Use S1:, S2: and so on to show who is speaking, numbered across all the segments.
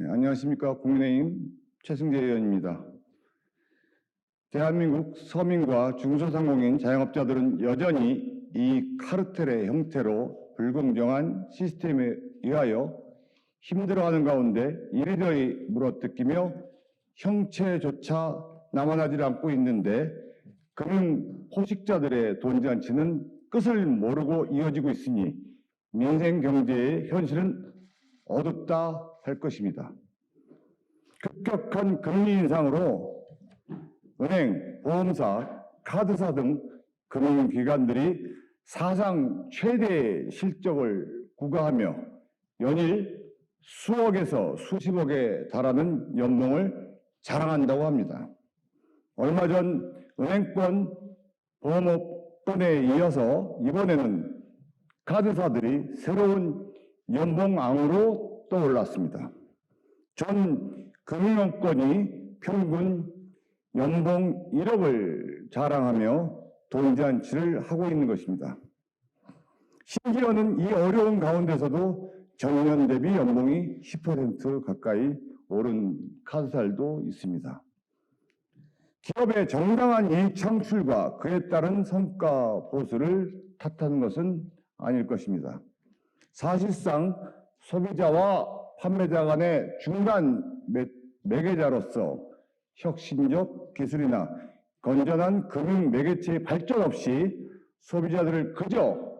S1: 안녕하십니까. 국민의힘 최승재 의원입니다. 대한민국 서민과 중소상공인 자영업자들은 여전히 이 카르텔의 형태로 불공정한 시스템에 의하여 힘들어하는 가운데 이리저리 물어뜯기며 형체조차 남아나지 않고 있는데 금융 포식자들의 돈잔치는 끝을 모르고 이어지고 있으니 민생 경제의 현실은 어둡다 할 것입니다. 급격한 금리 인상으로 은행, 보험사, 카드사 등 금융기관들이 사상 최대의 실적을 구가하며 연일 수억에서 수십억에 달하는 연봉을 자랑한다고 합니다. 얼마 전 은행권, 보험업권에 이어서 이번에는 카드사들이 새로운 연봉왕으로 떠올랐습니다. 전 금융업권이 평균 연봉 1억을 자랑하며 돈잔치를 하고 있는 것입니다. 심지어는 이 어려운 가운데서도 전년 대비 연봉이 10% 가까이 오른 카드사들도 있습니다. 기업의 정당한 이익 창출과 그에 따른 성과 보수를 탓하는 것은 아닐 것입니다. 사실상 소비자와 판매자 간의 중간 매개자로서 혁신적 기술이나 건전한 금융 매개체의 발전 없이 소비자들을 그저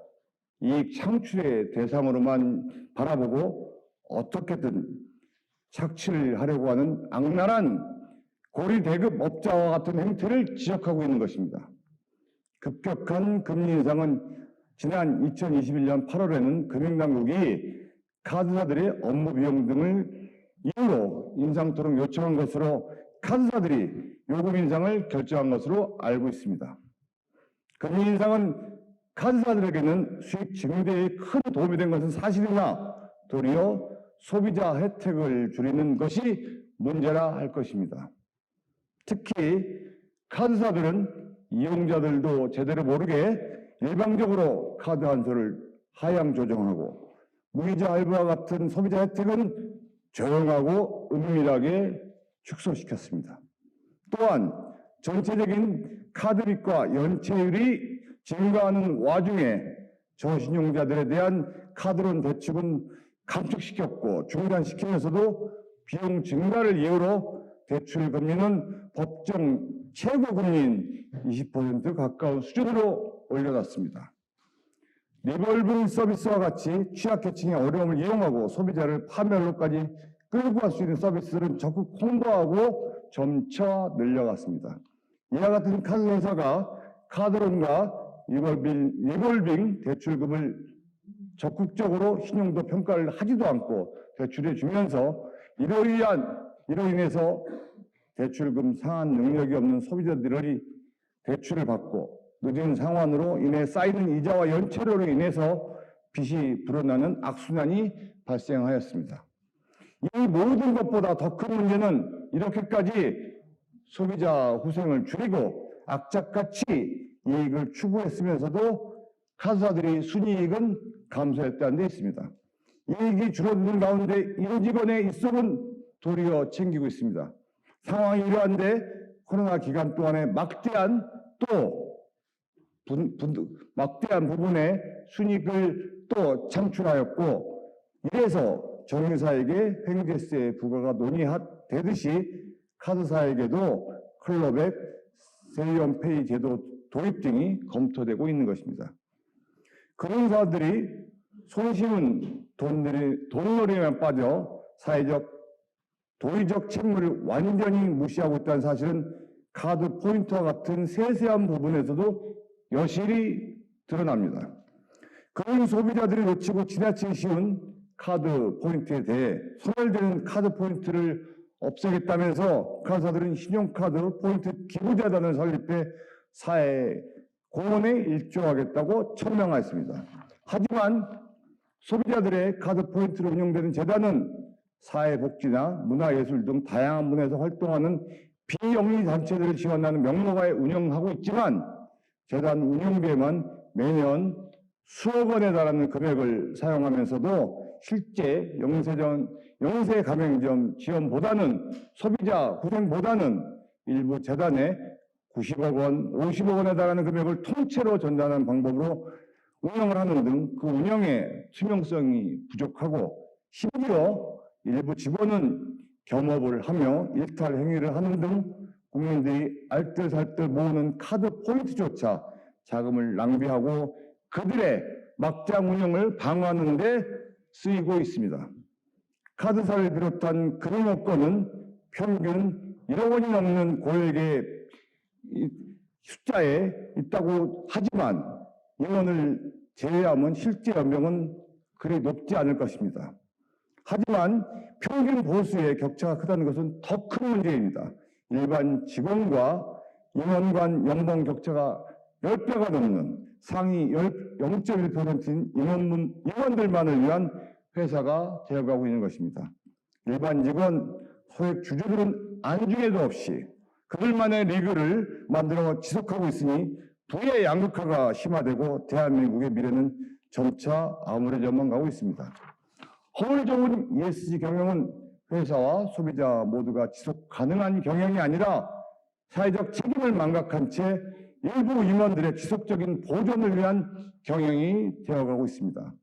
S1: 이익 창출의 대상으로만 바라보고 어떻게든 착취를 하려고 하는 악랄한 고리대급 업자와 같은 행태를 지적하고 있는 것입니다. 급격한 금리 인상은 지난 2021년 8월에는 금융당국이 카드사들의 업무 비용 등을 이유로 인상토록 요청한 것으로 카드사들이 요금 인상을 결정한 것으로 알고 있습니다. 금리 인상은 카드사들에게는 수익 증대에 큰 도움이 된 것은 사실이나 도리어 소비자 혜택을 줄이는 것이 문제라 할 것입니다. 특히 카드사들은 이용자들도 제대로 모르게 일방적으로 카드 한도를 하향 조정하고 무이자 할부와 같은 소비자 혜택은 조용하고 은밀하게 축소시켰습니다. 또한 전체적인 카드빚과 연체율이 증가하는 와중에 저신용자들에 대한 카드론 대출은 감축시켰고 중단시키면서도 비용 증가를 이유로 대출 금리는 법정 최고 금리인 20% 가까운 수준으로 올려놨습니다. 리볼빙 서비스와 같이 취약계층의 어려움을 이용하고 소비자를 파멸로까지 끌고 갈 수 있는 서비스를 적극 홍보하고 점차 늘려갔습니다. 이와 같은 카드 회사가 카드론과 리볼빙 대출금을 적극적으로 신용도 평가를 하지도 않고 대출해 주면서 이로 인해서 대출금 상환 능력이 없는 소비자들이 대출을 받고 늦은 상환으로 인해 쌓이는 이자와 연체료로 인해서 빚이 불어나는 악순환이 발생하였습니다. 이 모든 것보다 더 큰 문제는 이렇게까지 소비자 후생을 줄이고 악착같이 이익을 추구했으면서도 카드사들이 순이익은 감소했다는 데 있습니다. 이익이 줄어드는 가운데 일직원의 입속은 도리어 챙기고 있습니다. 상황이 이러한데 코로나 기간 동안에 막대한 부분의 순이익을 또 창출하였고 이래서 정유사에게 횡재세 부과가 논의되듯이 카드사에게도 클럽액 세리언페이 제도 도입 등이 검토되고 있는 것입니다. 금융사들이 손쉬운 돈놀이에만 빠져 사회적 도의적 책무를 완전히 무시하고 있다는 사실은 카드 포인트와 같은 세세한 부분에서도 여실히 드러납니다. 금융 소비자들이 놓치고 지나치기 쉬운 카드 포인트에 대해 소멸되는 카드 포인트를 없애겠다면서 카드사들은 신용카드 포인트 기부재단을 설립해 사회 공헌에 일조하겠다고 천명하였습니다. 하지만 소비자들의 카드 포인트로 운영되는 재단은 사회복지나 문화예술 등 다양한 분야에서 활동하는 비영리 단체들을 지원하는 명목하에 운영하고 있지만 재단 운영비에만 매년 수억 원에 달하는 금액을 사용하면서도 실제 영세 가맹점 지원보다는 소비자 후생보다는 일부 재단에 90억 원, 50억 원에 달하는 금액을 통째로 전달하는 방법으로 운영을 하는 등 그 운영의 투명성이 부족하고 심지어 일부 직원은 겸업을 하며 일탈 행위를 하는 등 국민들이 알뜰살뜰 모으는 카드 포인트조차 자금을 낭비하고 그들의 막장 운영을 방어하는 데 쓰이고 있습니다. 카드사를 비롯한 금융업권은 평균 1억 원이 넘는 고액의 숫자에 있다고 하지만 임원을 제외하면 실제 연봉은 그리 높지 않을 것입니다. 하지만 평균 보수의 격차가 크다는 것은 더 큰 문제입니다. 일반 직원과 임원 간 연봉 격차가 10배가 넘는 상위 0.1%인 임원들만을 위한 회사가 되어가고 있는 것입니다. 일반 직원, 소액 주주들은 안중에도 없이 그들만의 리그를 만들어 지속하고 있으니 부의 양극화가 심화되고 대한민국의 미래는 점차 암울해져만 가고 있습니다. 허물 좋은 ESG 경영은 회사와 소비자 모두가 지속 가능한 경영이 아니라 사회적 책임을 망각한 채 일부 임원들의 지속적인 보존을 위한 경영이 되어가고 있습니다.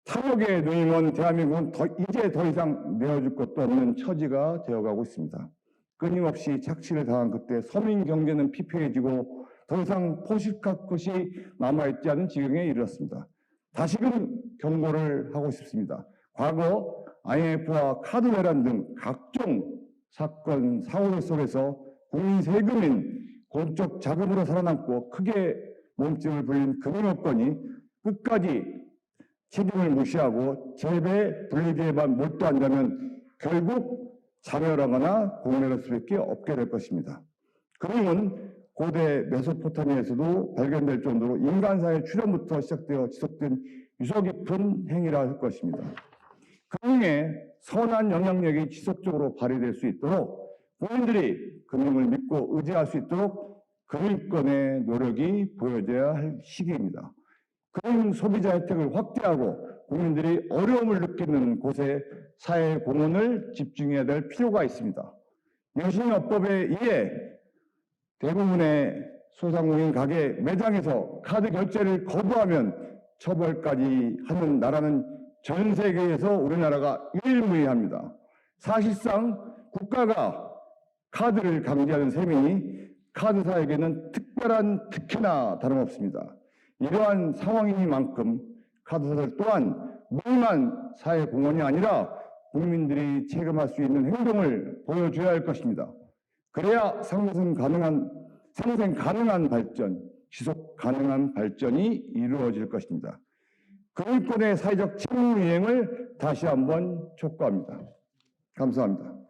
S1: 탐욕에 누임은 대한민국은 이제 더 이상 내어줄 것도 없는 처지가 되어가고 있습니다. 끊임없이 착취를 당한 그때 서민 경제는 피폐해지고 더 이상 포식할 것이 남아있지 않은 지경에 이르렀습니다. 다시금 경고를 하고 싶습니다. 과거 IMF와 카드 내란 등 각종 사건, 사고 속에서 국민 세금인 공적 자금으로 살아남고 크게 몸집을 불린 금융업권이 끝까지 책임을 무시하고 재배 분리기에만 몰두한다면 결국 자멸하거나 공멸할 수밖에 없게 될 것입니다. 금융은 고대 메소포타미아에서도 발견될 정도로 인간사의 출현부터 시작되어 지속된 유서 깊은 행위라 할 것입니다. 금융의 선한 영향력이 지속적으로 발휘될 수 있도록 국민들이 금융을 믿고 의지할 수 있도록 금융권의 노력이 보여져야 할 시기입니다. 금융 소비자 혜택을 확대하고 국민들이 어려움을 느끼는 곳에 사회 공헌을 집중해야 될 필요가 있습니다. 여신업법에 의해 대부분의 소상공인 가게 매장에서 카드 결제를 거부하면 처벌까지 하는 나라는 전 세계에서 우리나라가 유일무이합니다. 사실상 국가가 카드를 강제하는 셈이니 카드사에게는 특별한 특혜나 다름없습니다. 이러한 상황이니만큼 카드사들 또한 무의미한 사회 공헌이 아니라 국민들이 체감할 수 있는 행동을 보여줘야 할 것입니다. 그래야 상생 가능한 발전, 지속 가능한 발전이 이루어질 것입니다. 금융권의 사회적 책임 이행을 다시 한번 촉구합니다. 감사합니다.